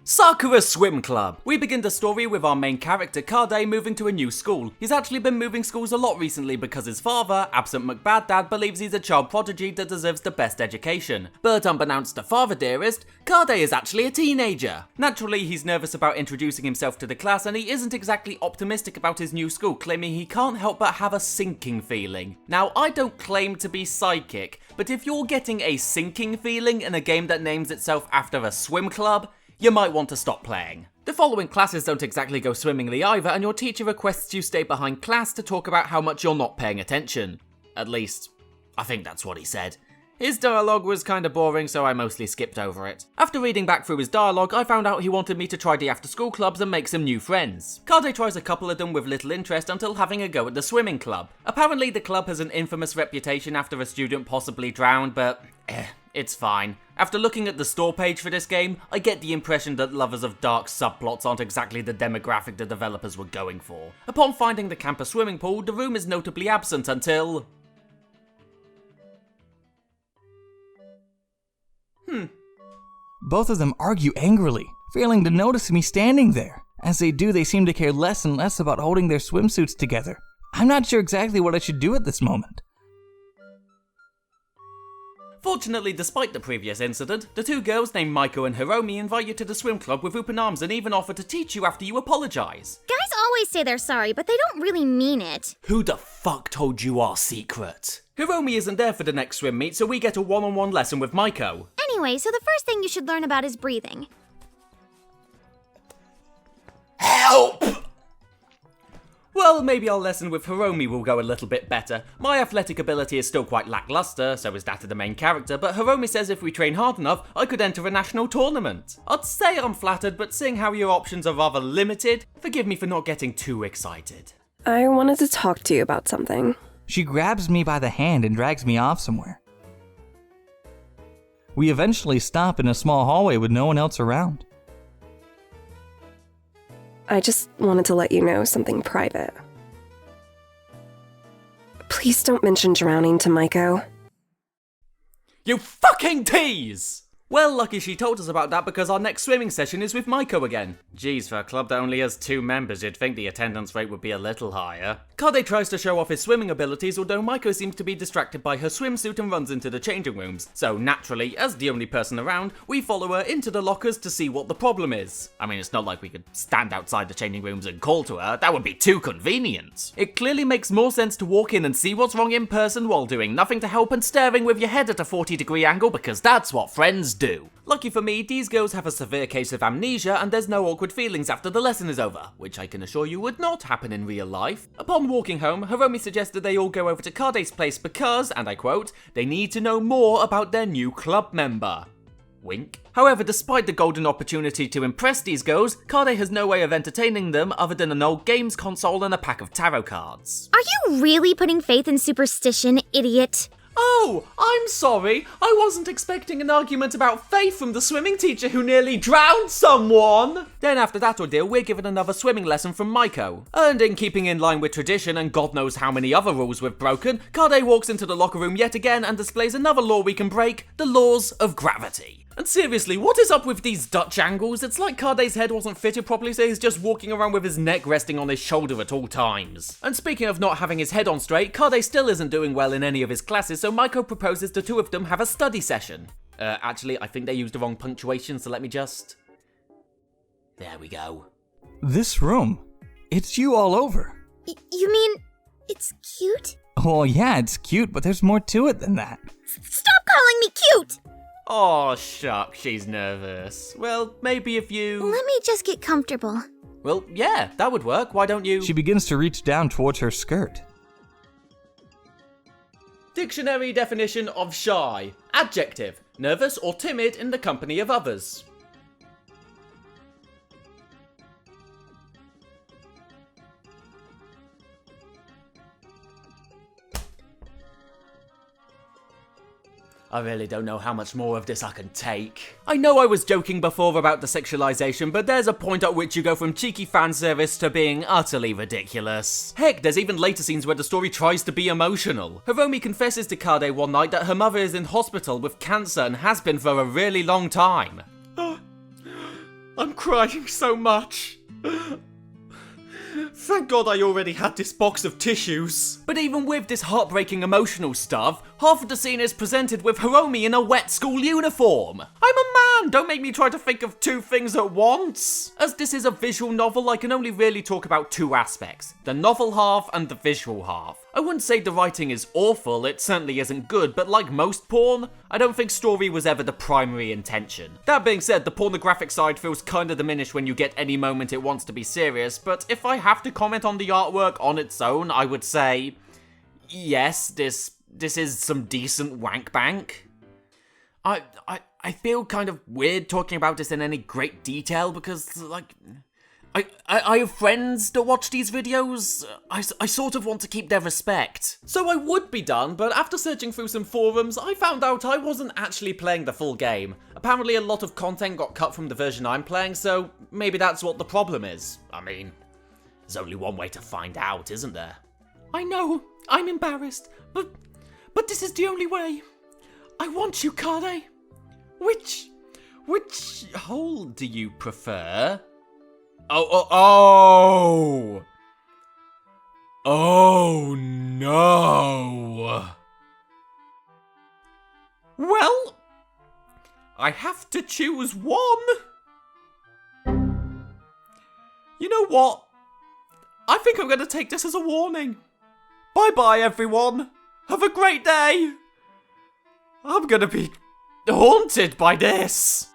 Sakura Swim Club. We begin the story with our main character Kade moving to a new school. He's actually been moving schools a lot recently because his father, absent McBaddad, believes he's a child prodigy that deserves the best education. But unbeknownst to Father Dearest, Kade is actually a teenager. Naturally, he's nervous about introducing himself to the class and he isn't exactly optimistic about his new school, claiming he can't help but have a sinking feeling. Now, I don't claim to be psychic, but if you're getting a sinking feeling in a game that names itself after a swim club, you might want to stop playing. The following classes don't exactly go swimmingly either, and your teacher requests you stay behind class to talk about how much you're not paying attention. At least, I think that's what he said. His dialogue was kinda boring, so I mostly skipped over it. After reading back through his dialogue, I found out he wanted me to try the after-school clubs and make some new friends. Kade tries a couple of them with little interest until having a go at the swimming club. Apparently the club has an infamous reputation after a student possibly drowned, but it's fine. After looking at the store page for this game, I get the impression that lovers of dark subplots aren't exactly the demographic the developers were going for. Upon finding the campus swimming pool, the room is notably absent until... Both of them argue angrily, failing to notice me standing there. As they do, they seem to care less and less about holding their swimsuits together. I'm not sure exactly what I should do at this moment. Fortunately, despite the previous incident, the two girls named Maiko and Hiromi invite you to the swim club with open arms and even offer to teach you after you apologize. Guys always say they're sorry, but they don't really mean it. Who the fuck told you our secret? Hiromi isn't there for the next swim meet, so we get a one-on-one lesson with Maiko. Anyway, so the first thing you should learn about is breathing. Help! Well, maybe our lesson with Hiromi will go a little bit better. My athletic ability is still quite lackluster, so is that of the main character, but Hiromi says if we train hard enough, I could enter a national tournament. I'd say I'm flattered, but seeing how your options are rather limited, forgive me for not getting too excited. I wanted to talk to you about something. She grabs me by the hand and drags me off somewhere. We eventually stop in a small hallway with no one else around. I just wanted to let you know something private. Please don't mention drowning to Maiko. You fucking tease! Well, lucky she told us about that because our next swimming session is with Maiko again. Geez, for a club that only has 2 members, you'd think the attendance rate would be a little higher. Kade tries to show off his swimming abilities, although Maiko seems to be distracted by her swimsuit and runs into the changing rooms. So naturally, as the only person around, we follow her into the lockers to see what the problem is. I mean, it's not like we could stand outside the changing rooms and call to her, that would be too convenient. It clearly makes more sense to walk in and see what's wrong in person while doing nothing to help and staring with your head at a 40-degree angle because that's what friends do. Lucky for me, these girls have a severe case of amnesia and there's no awkward feelings after the lesson is over, which I can assure you would not happen in real life. Upon walking home, Hiromi suggested they all go over to Kade's place because, and I quote, they need to know more about their new club member. Wink. However, despite the golden opportunity to impress these girls, Kade has no way of entertaining them other than an old games console and a pack of tarot cards. Are you really putting faith in superstition, idiot? Oh, I'm sorry. I wasn't expecting an argument about faith from the swimming teacher who nearly drowned someone. Then after that ordeal, we're given another swimming lesson from Maiko. And in keeping in line with tradition and God knows how many other rules we've broken, Kade walks into the locker room yet again and displays another law we can break, the laws of gravity. And seriously, what is up with these Dutch angles? It's like Kade's head wasn't fitted properly, so he's just walking around with his neck resting on his shoulder at all times. And speaking of not having his head on straight, Kade still isn't doing well in any of his classes, so Maiko proposes the two of them have a study session. Actually, I think they used the wrong punctuation, so let me just... There we go. This room, it's you all over. You mean it's cute? Well, yeah, it's cute, but there's more to it than that. Stop calling me cute! Oh, shuck, she's nervous. Well, maybe if you... Let me just get comfortable. Well, yeah, that would work. Why don't you... She begins to reach down towards her skirt. Dictionary definition of shy. Adjective. Nervous or timid in the company of others. I really don't know how much more of this I can take. I know I was joking before about the sexualization, but there's a point at which you go from cheeky fan service to being utterly ridiculous. Heck, there's even later scenes where the story tries to be emotional. Hiromi confesses to Kade one night that her mother is in hospital with cancer and has been for a really long time. I'm crying so much. Thank God I already had this box of tissues. But even with this heartbreaking emotional stuff, half of the scene is presented with Hiromi in a wet school uniform. I'm a man, don't make me try to think of two things at once. As this is a visual novel, I can only really talk about two aspects, the novel half and the visual half. I wouldn't say the writing is awful, it certainly isn't good, but like most porn, I don't think story was ever the primary intention. That being said, the pornographic side feels kinda diminished when you get any moment it wants to be serious, but if I have to comment on the artwork on its own, I would say, yes, this is some decent wank bank. I feel kind of weird talking about this in any great detail because, like, I have friends that watch these videos. I sort of want to keep their respect. So I would be done, but after searching through some forums, I found out I wasn't actually playing the full game. Apparently a lot of content got cut from the version I'm playing, so maybe that's what the problem is. I mean, there's only one way to find out, isn't there? I know, I'm embarrassed, but this is the only way. I want you, Kade. Which hole do you prefer? Oh no. Well, I have to choose one. You know what? I think I'm going to take this as a warning. Bye-bye, everyone. Have a great day. I'm going to be haunted by this.